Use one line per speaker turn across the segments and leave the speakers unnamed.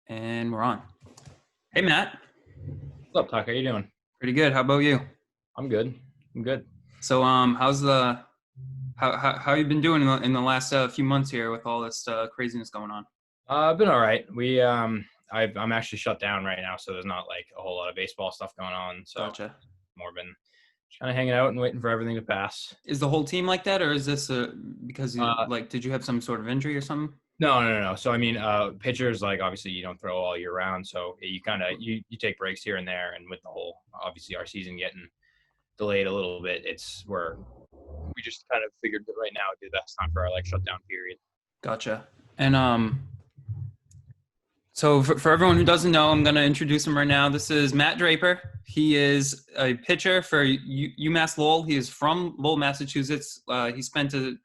And we're on. Hey, Matt.
What's up, Tuck? How you doing?
Pretty good. How about you?
I'm good. I'm good.
So, how's the how you been doing in the last few months here with all this craziness going on?
I've been all right. I'm actually shut down right now, so there's not like a whole lot of baseball stuff going on. So
Gotcha.
more been just kind of hanging out and waiting for everything to pass.
Is the whole team like that, or is this because you
Uh,
like did you have some sort of injury or something?
no. So I mean, pitchers like obviously you don't throw all year round, so you kind of you take breaks here and there. And with the whole obviously our season getting delayed a little bit, we just kind of figured that right now would be the best time for our like shutdown period.
Gotcha. And so for everyone who doesn't know, I'm gonna introduce him right now. This is Matt Draper. He is a pitcher for UMass Lowell. He is from Lowell, Massachusetts. He spent his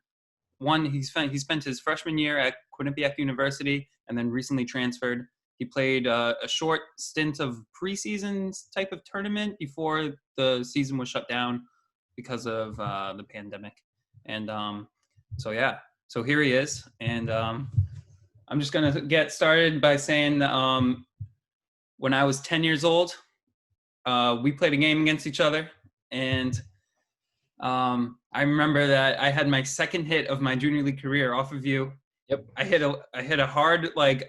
freshman year at Quinnipiac University and then recently transferred. He played a short stint of preseason type of tournament before the season was shut down because of the pandemic. And so yeah, so here he is. And I'm just gonna get started by saying when I was 10 years old, we played a game against each other, and I remember that I had my second hit of my junior league career off of you.
Yep.
I hit a hard like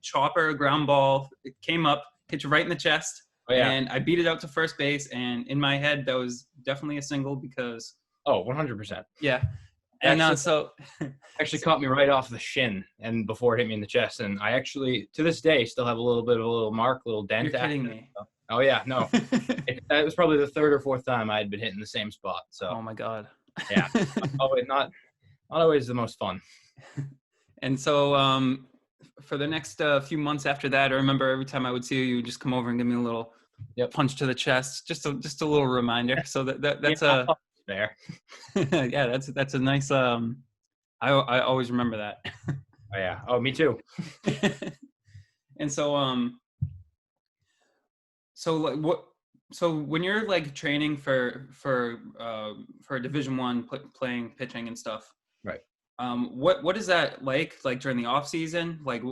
chopper ground ball. It came up, hit you right in the chest,
Oh yeah.
and I beat it out to first base. And in my head, that was definitely a single because
Oh, 100%.
yeah. And
Actually caught me right off the shin and before it hit me in the chest. And I actually, to this day, still have a little mark, a little dent.
You're kidding me.
Oh, yeah. No. That was probably the third or fourth time I had been hitting the same spot. So,
oh, my God.
yeah. Not always the most fun.
And so for the next few months after that, I remember every time I would see you, you would just come over and give me a little punch to the chest, just a little reminder. So that's
there.
Yeah, that's a nice I always remember that.
Oh yeah. Oh, me too.
And so when you're like training for Division I, playing pitching and stuff,
right?
What is that like during the off season? Like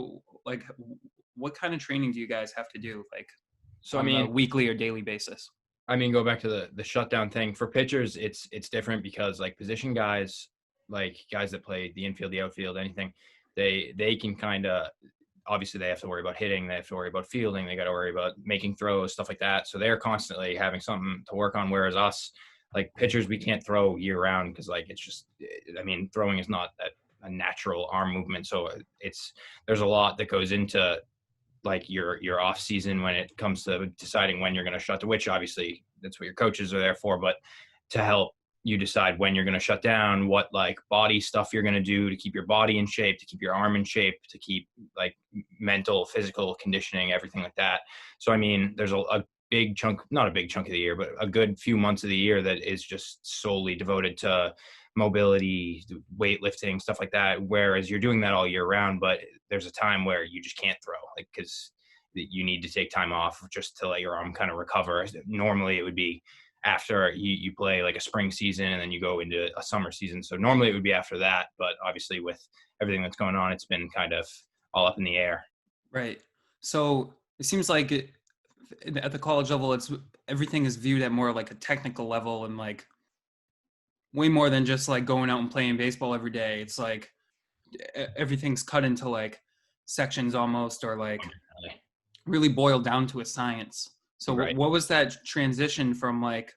what kind of training do you guys have to do on a weekly or daily basis?
I mean, go back to the shutdown thing for pitchers. It's different because like position guys, like guys that play the infield, the outfield, anything, they can kind of, obviously they have to worry about hitting, they have to worry about fielding, they got to worry about making throws, stuff like that. So they're constantly having something to work on. Whereas us, like pitchers, we can't throw year round because like it's just, I mean, throwing is not a natural arm movement. So there's a lot that goes into like your off season when it comes to deciding when you're going to shut down, which obviously that's what your coaches are there for, but to help you decide when you're going to shut down, what like body stuff you're going to do to keep your body in shape, to keep your arm in shape, to keep like mental, physical conditioning, everything like that. So, I mean, there's a big chunk, not a big chunk of the year, but a good few months of the year that is just solely devoted to mobility, weightlifting, stuff like that. Whereas you're doing that all year round, but there's a time where you just can't throw, like, because you need to take time off just to let your arm kind of recover. Normally it would be after you play like a spring season and then you go into a summer season. So normally it would be after that, but obviously with everything that's going on, it's been kind of all up in the air.
Right. So it seems like at the college level, everything is viewed at more like a technical level and like way more than just like going out and playing baseball every day. It's like everything's cut into like sections almost, or like really boiled down to a science. So
right.
what was that transition from like,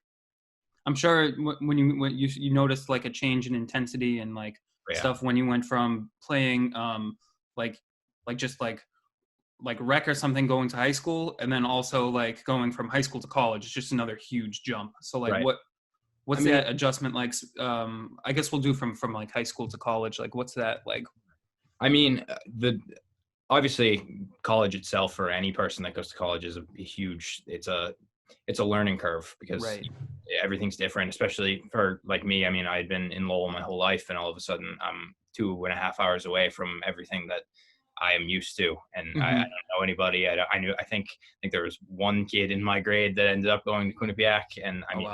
I'm sure when you noticed like a change in intensity and like stuff when you went from playing like just like rec or something going to high school, and then also like going from high school to college. It's just another huge jump. So like what's that adjustment like? I guess we'll do from like high school to college. Like what's that like?
I mean, obviously college itself for any person that goes to college is a huge, it's a learning curve because everything's different, especially for like me. I mean, I had been in Lowell my whole life and all of a sudden I'm 2.5 hours away from everything that I am used to. And I don't know anybody. I think there was one kid in my grade that ended up going to Quinnipiac. And I mean,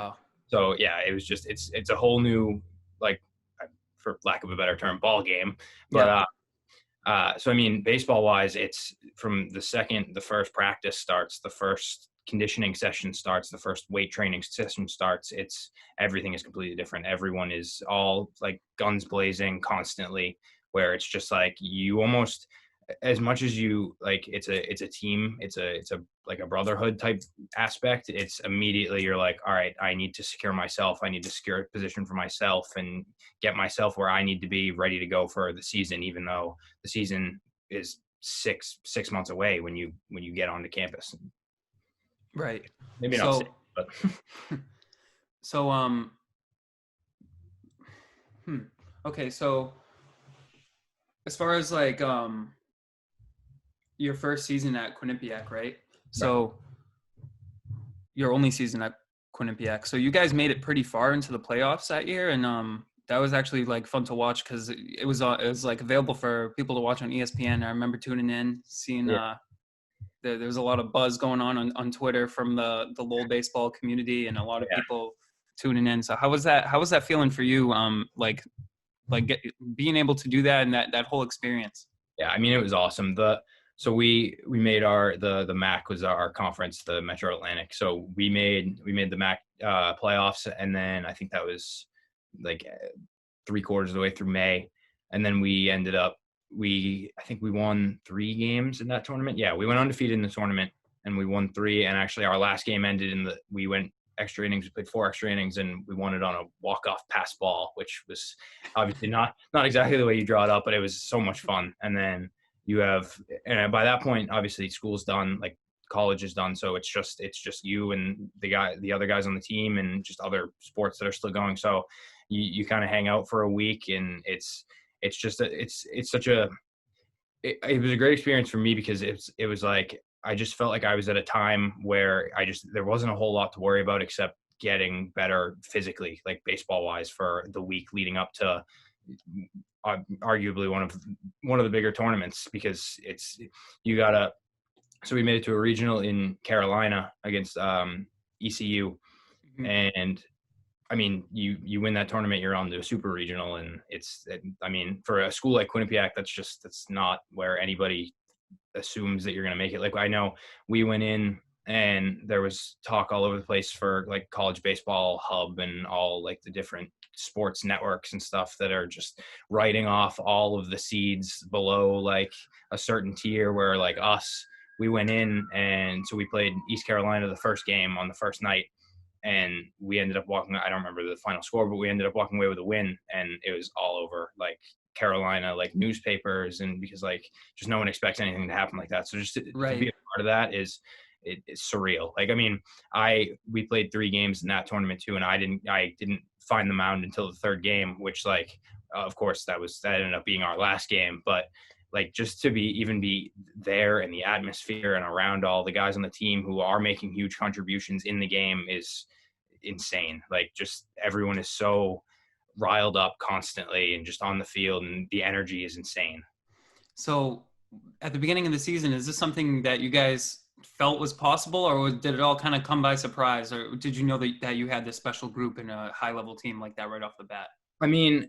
so yeah, it was just, it's a whole new, like, for lack of a better term, ball game. But So I mean, baseball wise, it's from the second the first practice starts, the first conditioning session starts, the first weight training session starts. It's everything is completely different. Everyone is all like guns blazing constantly, where it's just like you almost, as much as you like, it's a team, it's a like a brotherhood type aspect. It's immediately you're like, all right, I need to secure myself, I need to secure a position for myself and get myself where I need to be ready to go for the season, even though the season is six months away when you get onto campus.
Right.
Maybe not six,
So,
but
so, hmm. Okay. So as far as like, your first season at Quinnipiac, right?
right.
So your only season at Quinnipiac. So you guys made it pretty far into the playoffs that year, and that was actually like fun to watch because it was like available for people to watch on ESPN. I remember tuning in, seeing
Yeah.
there was a lot of buzz going on Twitter from the Lowell baseball community and a lot of
Yeah.
people tuning in. So how was that? How was that feeling for you? Being able to do that and that whole experience.
Yeah, I mean, it was awesome. So we made the MAC was our conference, the Metro Atlantic. So we made the MAC playoffs, and then I think that was like three-quarters of the way through May, and then we ended up I think we won 3 games in that tournament. Yeah, we went undefeated in the tournament, and we won 3. And actually, our last game ended we went extra innings. We played 4 extra innings, and we won it on a walk-off pass ball, which was obviously not exactly the way you draw it up, but it was so much fun. And then and by that point, obviously school's done, like college is done. So it's just you and the other guys on the team and just other sports that are still going. So you kind of hang out for a week, and it's just it's such a it was a great experience for me because it was like I just felt like I was at a time where there wasn't a whole lot to worry about except getting better physically, like baseball wise, for the week leading up to arguably one of the bigger tournaments, because you gotta. So we made it to a regional in Carolina against ECU,
Mhm.
and I mean, you win that tournament, you're on to a super regional, and I mean, for a school like Quinnipiac, that's not where anybody assumes that you're going to make it. Like I know we went in and there was talk all over the place for like College Baseball Hub and all like the different sports networks and stuff that are just writing off all of the seeds below like a certain tier, where like us, we went in, and so we played East Carolina the first game on the first night, and we ended up walking. I don't remember the final score, but we ended up walking away with a win, and it was all over like Carolina, like newspapers, and because like just no one expects anything to happen like that. So just to be
Right.
a part of that it's surreal. Like I mean, we played 3 games in that tournament too, and I didn't find the mound until the third game, which like of course that ended up being our last game, but like just to be there in the atmosphere and around all the guys on the team who are making huge contributions in the game is insane. Like just everyone is so riled up constantly and just on the field, and the energy is insane.
So at the beginning of the season, is this something that you guys felt was possible, or did it all kind of come by surprise, or did you know that you had this special group and a high level team like that right off the bat?
I mean,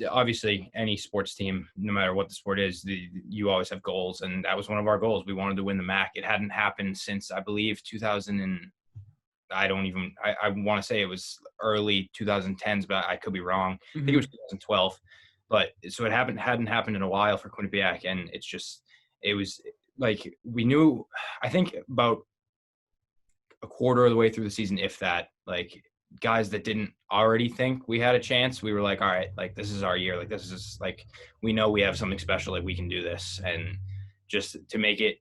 obviously any sports team, no matter what the sport is, you always have goals, and that was one of our goals. We wanted to win the MAC. It hadn't happened since I believe 2000 and I want to say it was early 2010s, but I could be wrong. I think it was
Hmm.
2012. But so it hadn't happened in a while for Quinnipiac, and it was like we knew. I think about a quarter of the way through the season, if that, like guys that didn't already think we had a chance, we were like, all right, like this is our year. Like this is like we know we have something special. Like we can do this, and just to make it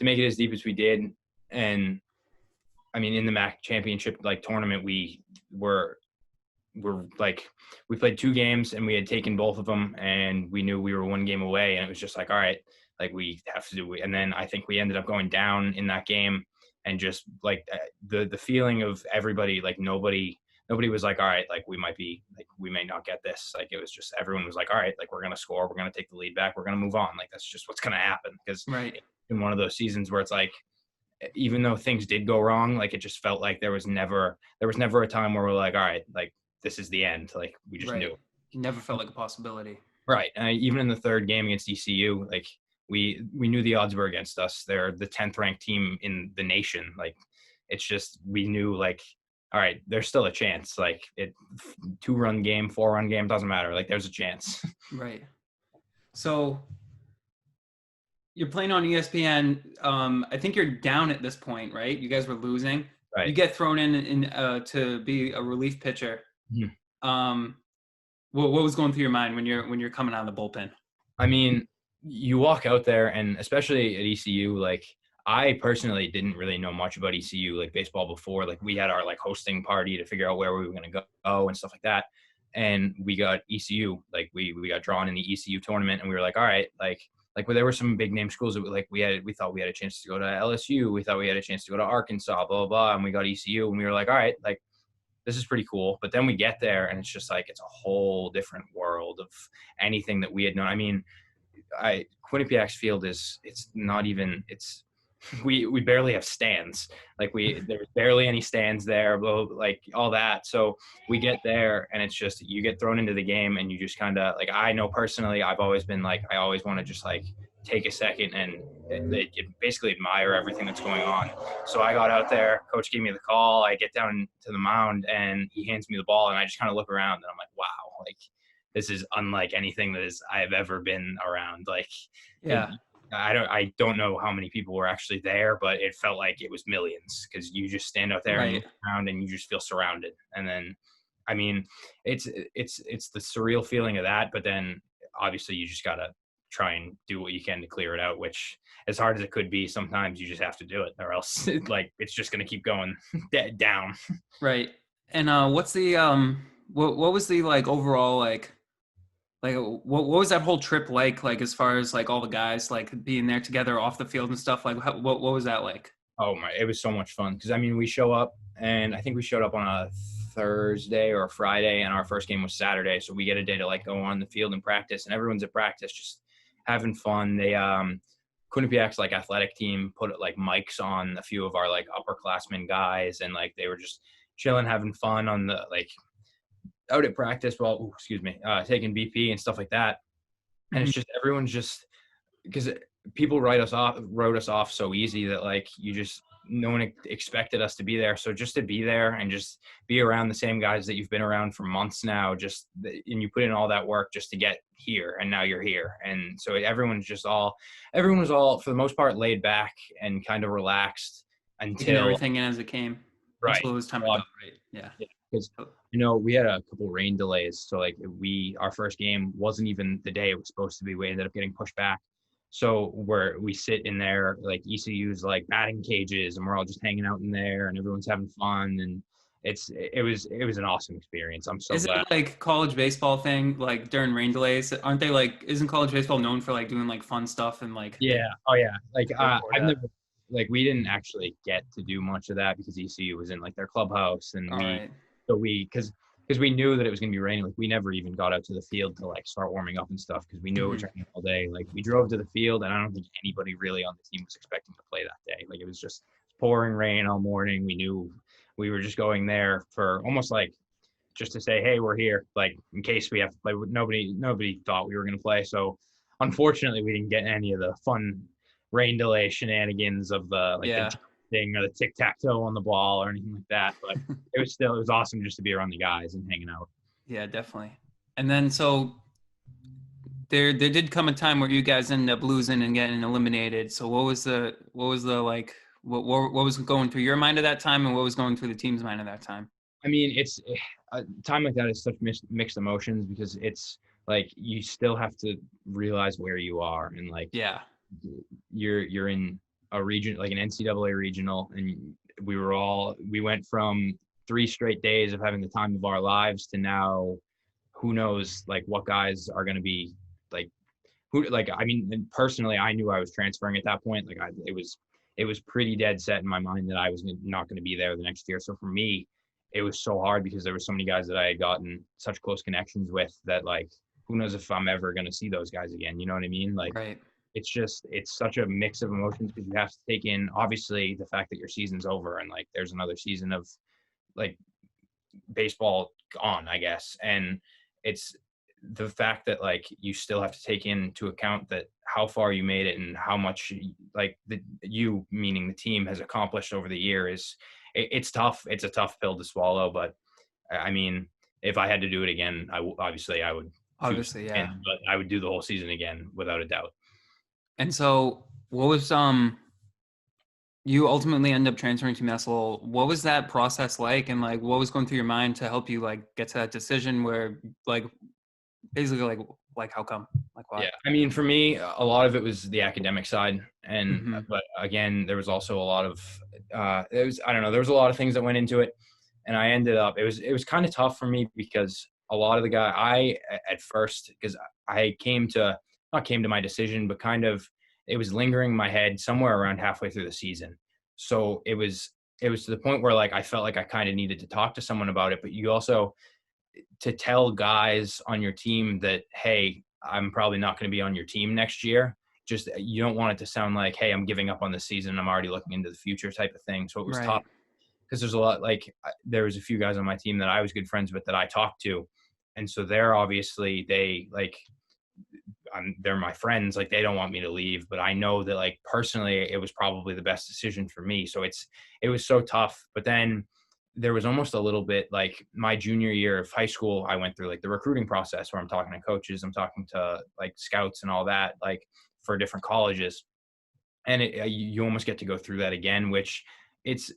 as deep as we did, and I mean, in the MAC championship like tournament, were like we played 2 games and we had taken both of them, and we knew we were 1 game away, and it was just like, all right, like we have to do it. And then I think we ended up going down in that game, and just like the feeling of everybody, like nobody was like, all right, like we may not get this. Like it was just everyone was like, all right, like we're gonna score, we're gonna take the lead back, we're gonna move on. Like that's just what's gonna happen, because
Right.
in one of those seasons where it's like even though things did go wrong, like it just felt like there was never a time where we're like, all right, like this is the end. Like we just
Right.
knew.
It never felt like a possibility.
Right. Even in the third game against ECU, like we knew the odds were against us. They're the 10th ranked team in the nation. Like it's just we knew like, all right, there's still a chance. Like 2-run game, 4-run game, doesn't matter. Like there's a chance.
Right. So you're playing on ESPN. I think you're down at this point, right? You guys were losing. You
Right.
get thrown in to be a relief pitcher.
Mhm.
Um, what was going through your mind when you're coming out of the bullpen?
I mean, you walk out there, and especially at ECU, like I personally didn't really know much about ECU, like baseball before. Like we had our like hosting party to figure out where we were going to go and stuff like that. And we got ECU, like we got drawn in the ECU tournament, and we were like, all right, like well, there were some big name schools that we thought we had a chance to go to LSU, we thought we had a chance to go to Arkansas, blah blah blah, and we got ECU, and we were like, all right, like this is pretty cool. But then we get there, and it's just like it's a whole different world of anything that we had known. I mean, Quinnipiac's field it's not even it's we barely have stands. Like there's barely any stands there, like all that. So we get there and it's just you get thrown into the game and you just kind of like I know personally I've always been like I always want to just like take a second and basically admire everything that's going on. So I got out there, coach gave me the call, I get down to the mound and he hands me the ball and I just kind of look around and I'm like, wow, like this is unlike anything that I've ever been around. Like it,
Yeah.
I don't know how many people were actually there, but it felt like it was millions because you just stand out there and you
Right.
look around and you just feel surrounded. And then, I mean, it's the surreal feeling of that, but then obviously you just gotta try and do what you can to clear it out. Which, as hard as it could be, sometimes you just have to do it, or else like it's just gonna keep going down.
Right. And what's the what was the like overall like what was that whole trip like as far as like all the guys like being there together off the field and stuff like what was that like?
Oh my, it was so much fun because I mean we show up and I think we showed up on a Thursday or a Friday and our first game was Saturday, so we get a day to like go on the field and practice and everyone's at practice just having fun. They Quinnipiac's like athletic team put like mics on a few of our like upperclassmen guys and like they were just chilling having fun on the like out at practice while taking BP and stuff like that. And it's
Mhm.
just everyone's just because people wrote us off so easy that like you just no one expected us to be there. So just to be there and just be around the same guys that you've been around for months now, and you put in all that work just to get here, and now you're here. And so everyone was all for the most part laid back and kind of relaxed
Taking
until
everything in as it came
right.
until it was time to go, right? Yeah.
Yeah, because
Oh,
we had a couple rain delays, so like our first game wasn't even the day it was supposed to be. We ended up getting pushed back. So we sit in there like ECU's like batting cages, and we're all just hanging out in there, and everyone's having fun, and it was an awesome experience. I'm so
is
glad.
it like college baseball thing like during rain delays? Aren't they like isn't college baseball known for like doing like fun stuff and like
Yeah. Oh yeah. Like
or
I've
that?
never like we didn't actually get to do much of that because ECU was in like their clubhouse and
All right.
because we knew that it was gonna be raining. Like we never even got out to the field to like start warming up and stuff because we knew it was
Mhm.
raining all day. Like we drove to the field and I don't think anybody really on the team was expecting to play that day. Like it was just pouring rain all morning. We knew we were just going there for almost like just to say, hey, we're here, like in case we have to play. Nobody thought we were going to play. So unfortunately, we didn't get any of the fun rain delay shenanigans of the like the
Yeah.
jumping or the tic tac toe on the ball or anything like that. But it was awesome just to be around the guys and hanging out.
Yeah, definitely. And then so there did come a time where you guys ended up losing and getting eliminated. So what was the like what was going through your mind at that time and what was going through the team's mind at that time?
I mean, it's a time like that is such mixed emotions because it's like you still have to realize where you are and like
Yeah.
you're in a region like an NCAA regional, and we went from 3 straight days of having the time of our lives to now, who knows like what guys are going to be like who like I mean personally I knew I was transferring at that point. Like it was pretty dead set in my mind that I was not going to be there the next year. So for me, it was so hard because there were so many guys that I had gotten such close connections with that like who knows if I'm ever going to see those guys again. You know what I mean? Like
Right.
it's such a mix of emotions because you have to take in obviously the fact that your season's over and like there's another season of like baseball on, I guess. And it's the fact that like you still have to take into account that how far you made it and how much like you meaning the team has accomplished over the year it's tough. It's a tough pill to swallow, but I mean, if I had to do it again, obviously I would choose
Obviously, yeah.
and but I would do the whole season again without a doubt.
And so, what was you ultimately end up transferring to UMass Lowell. What was that process like, and like what was going through your mind to help you like get to that decision where like basically like how come, like why?
Yeah, I mean, for me, a lot of it was the academic side, and
Mm-hmm.
but again, there was also a lot of it was I don't know, there was a lot of things that went into it, and I ended up it was kind of tough for me because a lot of the guy I at first because I came to not came to my decision, but kind of it was lingering in my head somewhere around halfway through the season, so it was to the point where like I felt like I kind of needed to talk to someone about it, but you also to tell guys on your team that, hey, I'm probably not going to be on your team next year. Just you don't want it to sound like, hey, I'm giving up on the season. I'm already looking into the future type of thing. So it was tough
Right.
because there's a lot like there was a few guys on my team that I was good friends with that I talked to, and so they're obviously they like they're my friends. Like they don't want me to leave, but I know that like personally, it was probably the best decision for me. So it was so tough. But then there was almost a little bit like my junior year of high school, I went through like the recruiting process where I'm talking to coaches, I'm talking to like scouts and all that, like for different colleges. And you almost get to go through that again, which it's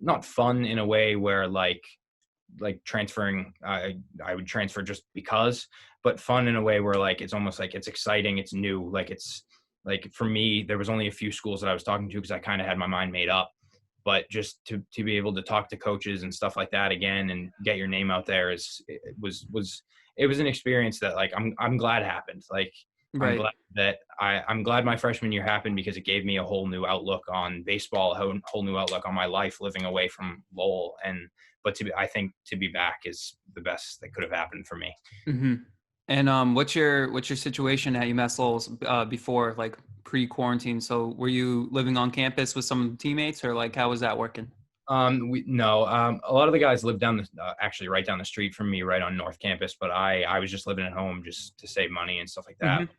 not fun in a way where like transferring I would transfer just because, but fun in a way where like it's almost like it's exciting, it's new, like it's like for me there was only a few schools that I was talking to because I kind of had my mind made up, but just to be able to talk to coaches and stuff like that again and get your name out there it was an experience that like I'm glad happened. Like I'm
Right.
glad that I'm glad my freshman year happened because it gave me a whole new outlook on baseball, a whole new outlook on my life living away from Lowell. And but I think to be back is the best that could have happened for me.
Mm-hmm. And what's your situation at UMass Lowell before like pre-quarantine? So were you living on campus with some teammates, or like how was that working?
We no, a lot of the guys live down the actually right down the street from me, right on North Campus. But I was just living at home just to save money and stuff like that.
Mm-hmm.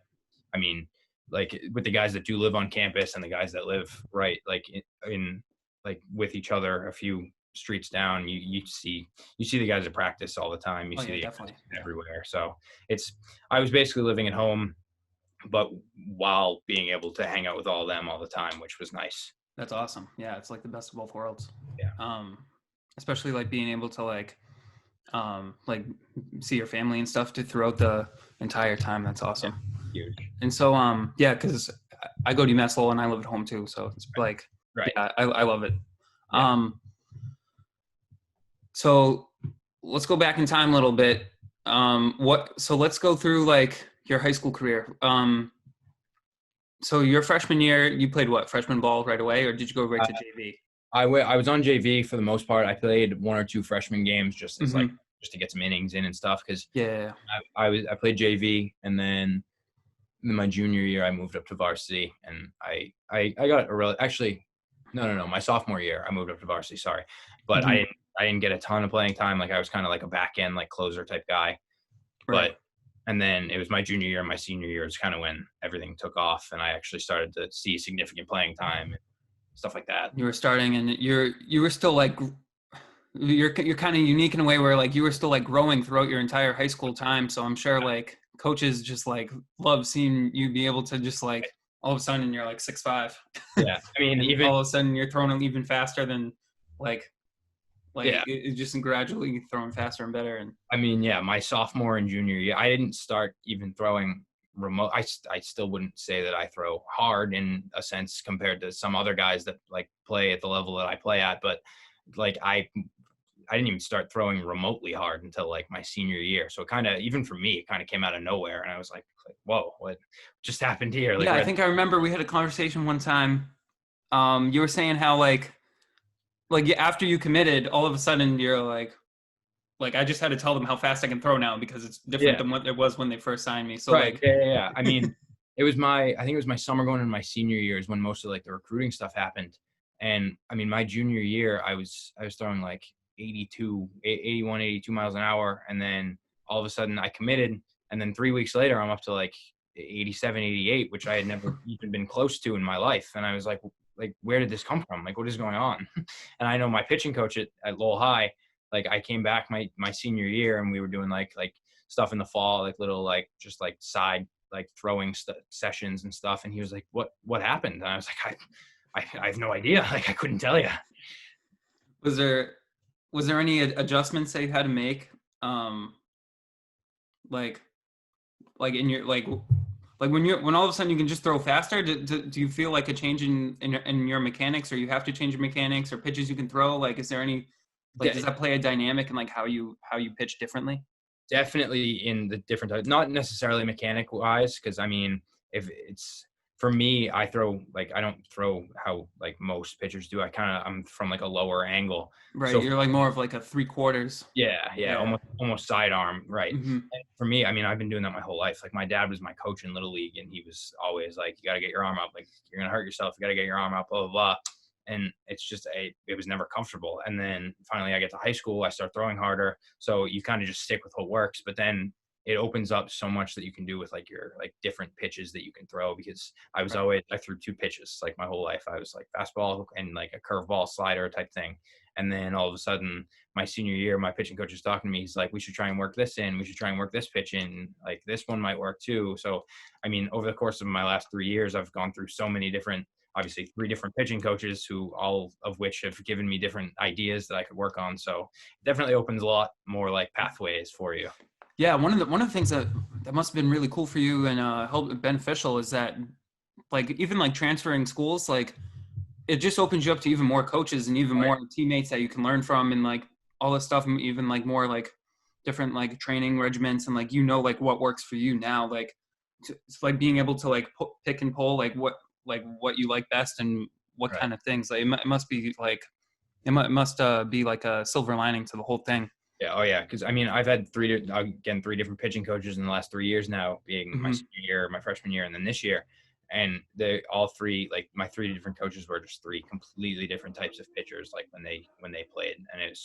I mean, like with the guys that do live on campus and the guys that live right like in like with each other a few streets down, you see the guys at practice all the time. You
Oh
see
yeah,
the guys
definitely. Yeah.
everywhere. So it's I was basically living at home, but while being able to hang out with all of them all the time, which was nice.
That's awesome. Yeah, it's like the best of both worlds.
Yeah.
Um, Especially like being able to like see your family and stuff to throughout the entire time. That's
Yeah.
awesome.
Huge.
And so yeah, because I go to UMass Lowell and I live at home too, so it's like
Right.
yeah, I love it.
Yeah.
Um, so let's go back in time a little bit. Let's go through like your high school career. So your freshman year, you played what, freshman ball right away, or did you go right
Uh,
to JV?
I was on JV for the most part. I played one or two freshman games just as like
Mm-hmm.
just to get some innings in and stuff because
Yeah.
I played JV and then in my junior year I moved up to varsity and I got a real actually no my sophomore year I moved up to varsity, sorry, but
Mm-hmm.
I didn't get a ton of playing time. Like I was kind of like a back end like closer type guy,
Right.
but and then it was my junior year and my senior year is kind of when everything took off and I actually started to see significant playing time and stuff like that.
You were starting, and you were still like you're kind of unique in a way where like you were still like growing throughout your entire high school time. So I'm sure like coaches just like love seeing you be able to just like all of a sudden you're like 6'5",
Yeah, I mean
and
even
all of a sudden you're throwing even faster than like
yeah.
it's just gradually throwing faster and better. And
I mean, yeah, my sophomore and junior year, I didn't start even throwing remote. I still wouldn't say that I throw hard in a sense compared to some other guys that like play at the level that I play at. But like I didn't even start throwing remotely hard until like my senior year. So it kind of even for me, it kind of came out of nowhere, and I was like, whoa, what just happened here? Like
yeah, I
where
think I remember we had a conversation one time. You were saying how like after you committed, all of a sudden you're like I just had to tell them how fast I can throw now because it's different
yeah.
than what it was when they first signed me. So
Right.
like,
Yeah, yeah, yeah. I mean, it was I think it was my summer going into my senior year is when most of like the recruiting stuff happened. And I mean, my junior year, I was throwing like 82, 81, 82 miles an hour. And then all of a sudden I committed And then 3 weeks later, I'm up to like 87, 88, which I had never even been close to in my life. And I was like, where did this come from? Like, what is going on? And I know my pitching coach at Lowell High, like I came back my senior year and we were doing like stuff in the fall, like little, like just like side, like throwing sessions and stuff. And he was like, what happened? And I was like, I have no idea. Like, I couldn't tell you.
Was there any adjustments that you had to make? Like in your like when all of a sudden you can just throw faster, do you feel like a change in your mechanics, or you have to change your mechanics or pitches you can throw? Like, is there any, like, does that play a dynamic in like how you pitch differently?
Definitely in the different types, not necessarily mechanic wise, because I mean, if it's for me, I don't throw how like most pitchers do. I'm from like a lower angle.
Right.
So
You're like more of like a 3/4.
Yeah. Almost sidearm. Right.
Mm-hmm.
And for me, I mean, I've been doing that my whole life. Like, my dad was my coach in Little League, and he was always like, you got to get your arm up. Like, you're going to hurt yourself. You got to get your arm up, blah, blah, blah. And it's just, it was never comfortable. And then finally I get to high school, I start throwing harder. So you kind of just stick with what works, but then it opens up so much that you can do with like your like different pitches that you can throw, because I threw 2 pitches like my whole life. I was like fastball and like a curveball slider type thing. And then all of a sudden my senior year, my pitching coach is talking to me. He's like, we should try and work this in. We should try and work this pitch in. Like, this one might work too. So, I mean, over the course of my last 3 years, I've gone through so many different, obviously 3 different pitching coaches, who all of which have given me different ideas that I could work on. So it definitely opens a lot more like pathways for you.
Yeah, one of the things that must have been really cool for you and helped beneficial is that, like, even like transferring schools, like, it just opens you up to even more coaches and even more teammates that you can learn from, and like all this stuff, and even like more like different like training regiments, and like, like what works for you now. Like, it's like being able to like pick and pull like what you like best and what kind of things. Like, it must be like it must be like a silver lining to the whole thing.
Yeah. Oh yeah. Cause I mean, I've had 3 different pitching coaches in the last 3 years now, being my senior year, my freshman year, and then this year. And they all 3, like my 3 different coaches were just 3 completely different types of pitchers, like when they played. And it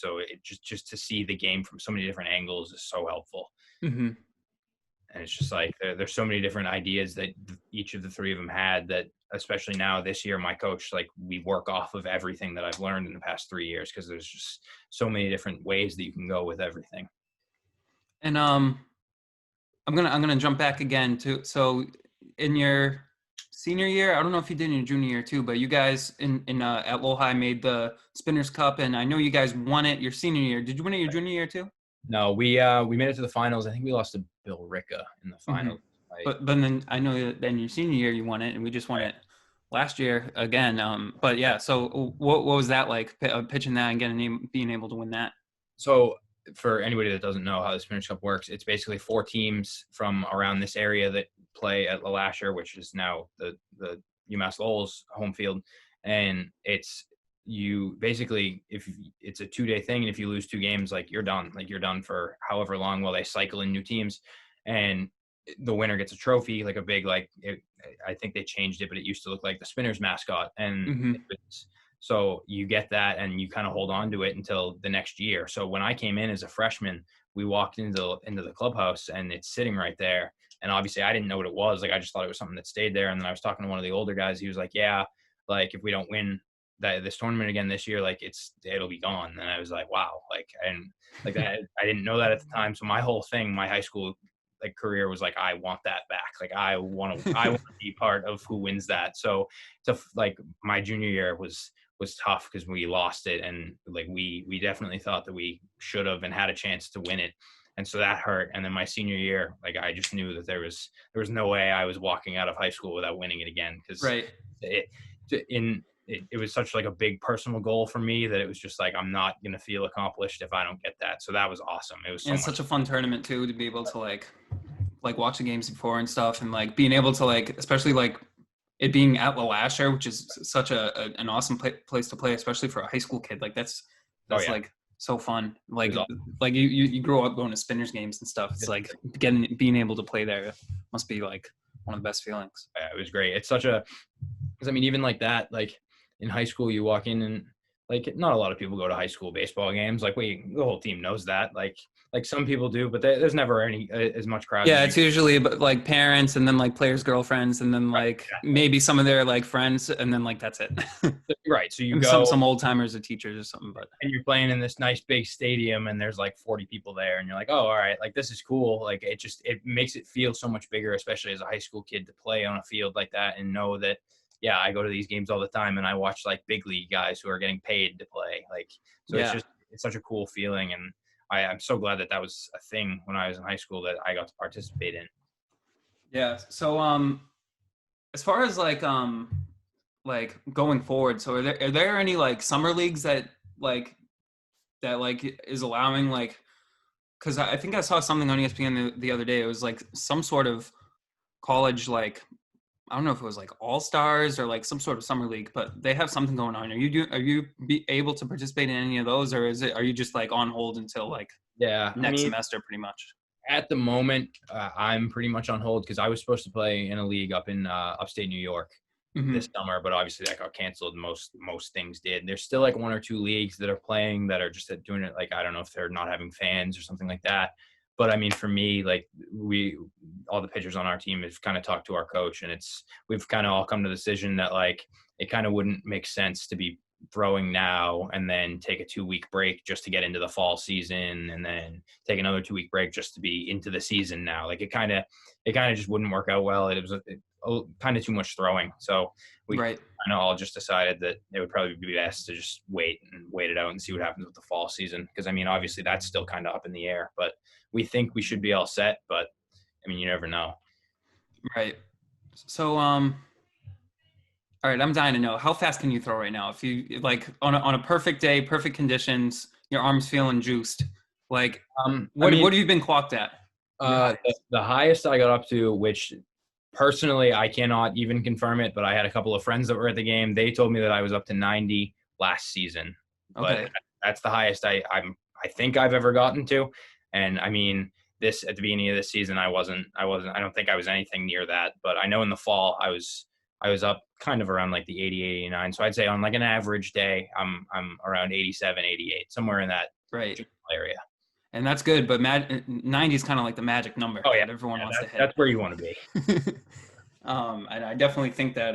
just to see the game from so many different angles is so helpful.
Mm-hmm.
And it's just like, there's so many different ideas that each of the 3 of them had, that especially now this year, my coach, like, we work off of everything that I've learned in the past 3 years, because there's just so many different ways that you can go with everything. And
I'm gonna jump back again to, so in your senior year, I don't know if you did in your junior year too, but you guys at Lowell High made the Spinners Cup, and I know you guys won it your senior year. Did you win it your junior year too?
No, we made it to the finals. I think we lost to Bill Ricca in the finals.
Mm-hmm. But then I know that in your senior year you won it, and we just won it last year again. But yeah, so what was that like, pitching that and being able to win that?
So for anybody that doesn't know how the Spinners Cup works, it's basically 4 teams from around this area that play at LeLasher, which is now the UMass Lowell's home field. And you basically, if it's a 2-day thing, and if you lose 2 games, like, you're done. Like, you're done for however long while they cycle in new teams. And the winner gets a trophy, like a big, like, I think they changed it, but it used to look like the Spinners mascot. And so you get that, and you kind of hold on to it until the next year. So when I came in as a freshman, we walked into the clubhouse, and it's sitting right there. And obviously I didn't know what it was. Like, I just thought it was something that stayed there. And then I was talking to one of the older guys. He was like, yeah, like, if we don't win this tournament again this year, like, it'll be gone. And I was like, wow. Like, and like, I didn't know that at the time. So my whole thing, my high school like career was like, I want that back. Like, I want to be part of who wins that. So like, my junior year was tough, because we lost it. And like, we definitely thought that we should have and had a chance to win it. And so that hurt. And then my senior year, like, I just knew that there was no way I was walking out of high school without winning it again. Because it was such like a big personal goal for me that it was just like, I'm not going to feel accomplished if I don't get that. So that was awesome. It was
it's such a fun tournament too, to be able to like watch the games before and stuff, and like being able to like, especially like it being at LeLasher, which is such an awesome place to play, especially for a high school kid. Like, that's like so fun. Like, like you grow up going to Spinners games and stuff. It's like being able to play there must be like one of the best feelings.
Yeah, it was great. It's such because I mean, even like that, like in high school, you walk in and like not a lot of people go to high school baseball games. Like the whole team knows that. Like some people do, but there's never any as much crowds as
Yeah,
you.
it's usually like parents and then like players' girlfriends and then like maybe some of their like friends and then like that's it.
Right. So you
And
go
some old timers or teachers or something, but
and you're playing in this nice big stadium and there's like 40 people there and you're like, oh, all right, like this is cool. Like it makes it feel so much bigger, especially as a high school kid, to play on a field like that and know that, yeah, I go to these games all the time and I watch like big league guys who are getting paid to play. Like, so
yeah.
it's such a cool feeling. And I'm so glad that that was a thing when I was in high school that I got to participate in.
Yeah. So as far as like going forward, so are there any like summer leagues like that like is allowing like, because I think I saw something on ESPN the other day. It was like some sort of college, like I don't know if it was like All Stars or like some sort of summer league, but they have something going on. Are you be able to participate in any of those, or are you just like on hold until like
Yeah. I
next
mean,
semester, pretty much?
at the moment, I'm pretty much on hold because I was supposed to play in a league up in upstate New York this
Mm-hmm.
summer, but obviously that got canceled. Most things did. There's still like one or two leagues that are playing that are just doing it. Like I don't know if they're not having fans or something like that. But I mean, for me, like all the pitchers on our team have kind of talked to our coach, and we've kind of all come to the decision that like it kind of wouldn't make sense to be throwing now and then take a 2 week break just to get into the fall season and then take another 2 week break just to be into the season now. Like it kind of just wouldn't work out well. It was kind of too much throwing. So we
Right.
kind of all just decided that it would probably be best to just wait it out and see what happens with the fall season. Because I mean, obviously that's still kind of up in the air, but we think we should be all set. But I mean, you never know.
Right. So all right, I'm dying to know, how fast can you throw right now? If you like on a perfect day, perfect conditions, your arm's feeling juiced. Like
I mean,
what have you been clocked at? Your highest.
the highest I got up to, which personally I cannot even confirm it, but I had a couple of friends that were at the game. They told me that I was up to 90 last season, but
Okay.
that's the highest I think I've ever gotten to. And I mean, this at the beginning of this season, I wasn't. I don't think I was anything near that. But I know in the fall I was up kind of around like the 80, 89. So I'd say on like an average day, I'm around 87, 88, somewhere in that
Right.
area.
And that's good, but 90 is kind of like the magic number
Oh yeah,
that everyone
yeah,
wants to hit.
that's where you want to be.
And I definitely think that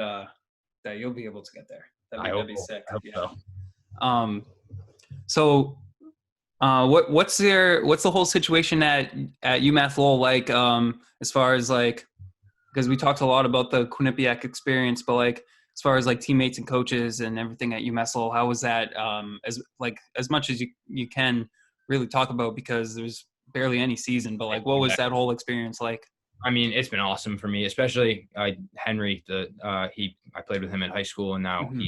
that you'll be able to get there. That'd be sick.
I hope
Yeah.
so.
Um, so what's the whole situation at UMass Lowell like, as far as like, because we talked a lot about the Quinnipiac experience, but like as far as like teammates and coaches and everything at UMass Lowell, how was that, as much as you can really talk about, because there's barely any season, but like what was that whole experience like?
I mean, it's been awesome for me, especially Henry. I played with him in high school, and now
Mm-hmm.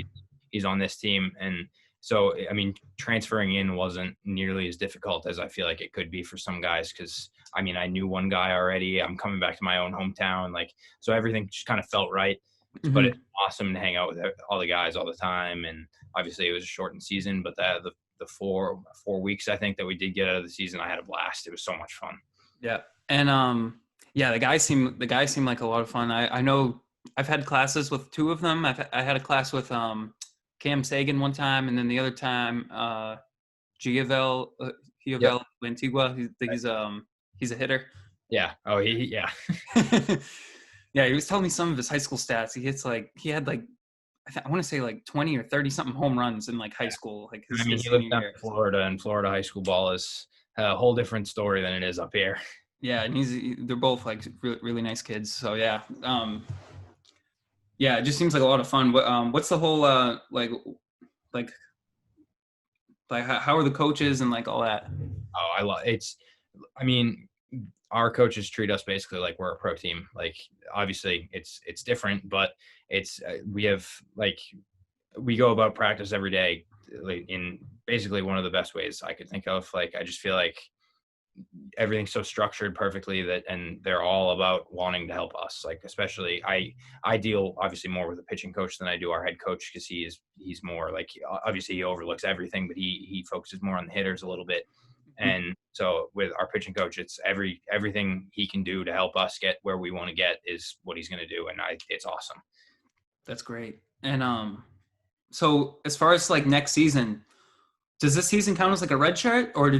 he's on this team. And so, I mean, transferring in wasn't nearly as difficult as I feel like it could be for some guys. Because I mean, I knew one guy already. I'm coming back to my own hometown, like so everything just kind of felt right. But
Mm-hmm.
it's awesome to hang out with all the guys all the time. And obviously, it was a shortened season, but the 4 weeks I think that we did get out of the season, I had a blast. It was so much fun.
Yeah. And yeah, the guys seem like a lot of fun. I know I've had classes with two of them. I had a class with Cam Sagan one time, and then the other time
Yep.
Giovel Antigua. He's a hitter.
Yeah. Oh, yeah.
Yeah, he was telling me some of his high school stats. He had like I want to say like 20 or 30 something home runs in like high school, like
I mean,
his
he lives
senior
down
year.
in Florida, and Florida high school ball is a whole different story than it is up here.
Yeah, and they're both like really, really nice kids. So yeah, yeah, it just seems like a lot of fun. What's the whole like how are the coaches and like all that?
Oh, I love it's. I mean, our coaches treat us basically like we're a pro team. Like, obviously, it's different, but it's we have like we go about practice every day like in basically one of the best ways I could think of. Like, I just feel like everything's so structured perfectly that and they're all about wanting to help us, like especially I deal obviously more with a pitching coach than I do our head coach because he's more like obviously he overlooks everything but he focuses more on the hitters a little bit. And so with our pitching coach, it's everything he can do to help us get where we want to get is what he's going to do, and it's awesome.
That's great. And So as far as like next season, does this season count as like a red shirt, or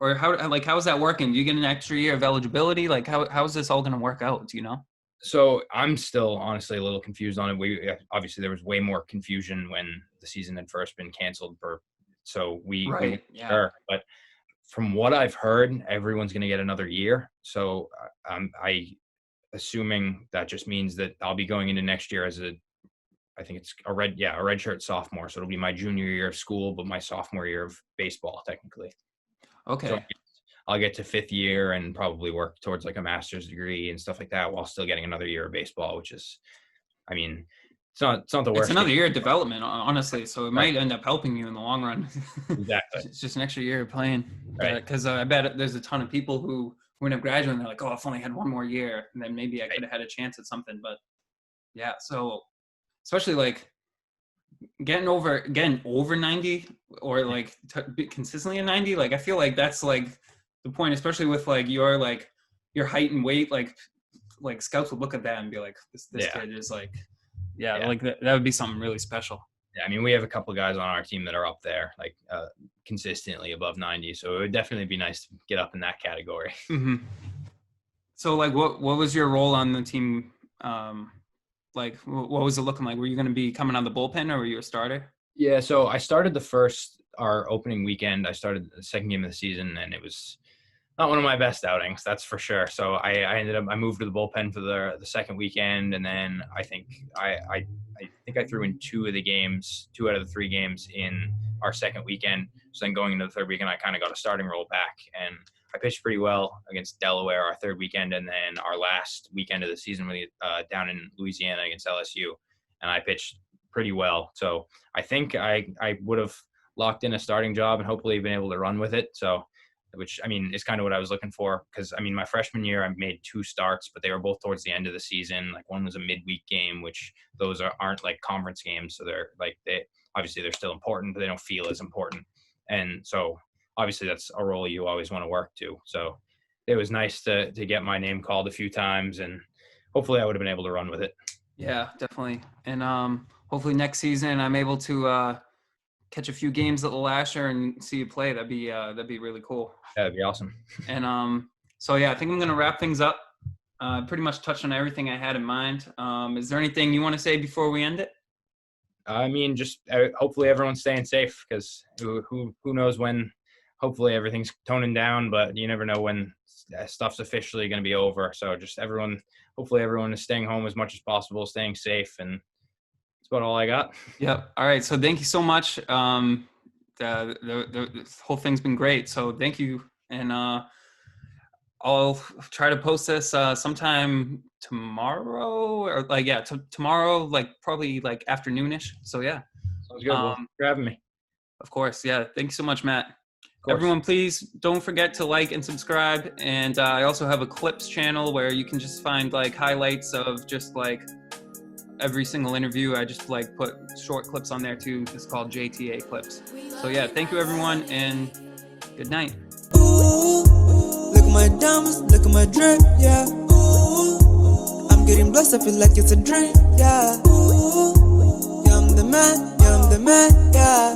or how is that working? Do you get an extra year of eligibility? Like how is this all going to work out? Do you know?
So I'm still honestly a little confused on it. We obviously there was way more confusion when the season had first been canceled, so we weren't
Right. Yeah.
sure. But from what I've heard, everyone's going to get another year. So I assuming that just means that I'll be going into next year as I think it's a red shirt sophomore. So it'll be my junior year of school, but my sophomore year of baseball technically. So
Okay.
I'll get to fifth year and probably work towards like a master's degree and stuff like that while still getting another year of baseball, which is, I mean, it's not the
It's
worst
another
case.
year of development, honestly. So it
Right.
might end up helping you in the long run.
Exactly.
It's just an extra year of playing.
Right.
Because I bet there's a ton of people who end up graduating. They're like, oh, if only I had one more year, and then maybe I
Right.
could have had a chance at something. But yeah, so especially like getting over 90 or like be consistently a 90. Like I feel like that's like the point, especially with like your height and weight. Like scouts would look at that and be like, this
Yeah.
kid is like, yeah,
Yeah.
like that would be something really special.
Yeah. I mean, we have a couple of guys on our team that are up there, like consistently above 90. So it would definitely be nice to get up in that category.
Hmm. So like, what was your role on the team? Like, what was it looking like? Were you going to be coming on the bullpen, or were you a starter?
Yeah, so I started our opening weekend. I started the second game of the season, and it was not one of my best outings, that's for sure. So I moved to the bullpen for the second weekend, and then I think I threw in two out of the three games in our second weekend. So then going into the third weekend, I kind of got a starting role back, and I pitched pretty well against Delaware our third weekend, and then our last weekend of the season down in Louisiana against LSU, and I pitched pretty well. So I think I would have locked in a starting job and hopefully been able to run with it. So which I mean is kind of what I was looking for, because I mean my freshman year I made two starts, but they were both towards the end of the season. Like one was a midweek game, which those aren't like conference games, so they're still important, but they don't feel as important. And so obviously that's a role you always want to work to. So it was nice to get my name called a few times, and hopefully I would have been able to run with it.
Yeah, definitely. And hopefully next season I'm able to catch a few games at the Lasher and see you play. That'd be really cool.
That'd be awesome.
And so yeah, I think I'm gonna wrap things up. Pretty much touched on everything I had in mind. Is there anything you want to say before we end it?
I mean, just hopefully everyone's staying safe, because who knows when. Hopefully everything's toning down, but you never know when stuff's officially going to be over. So just hopefully everyone is staying home as much as possible, staying safe, and that's about all I got.
Yep. All right. So thank you so much. The whole thing's been great. So thank you. And I'll try to post this sometime tomorrow, or like, yeah, tomorrow, like probably like afternoonish. So yeah.
Sounds good. Well, thanks for having me.
Of course. Yeah. Thank you so much, Matt. Everyone, please don't forget to like and subscribe. And I also have a clips channel where you can just find like highlights of just like every single interview. I just like put short clips on there too. It's called JTA Clips. So yeah, thank you everyone, and good night.
Ooh, look at my diamonds, look at my drip, yeah. Ooh, I'm getting blessed, I feel like it's a dream, yeah. Ooh, yeah, I'm the man, yeah.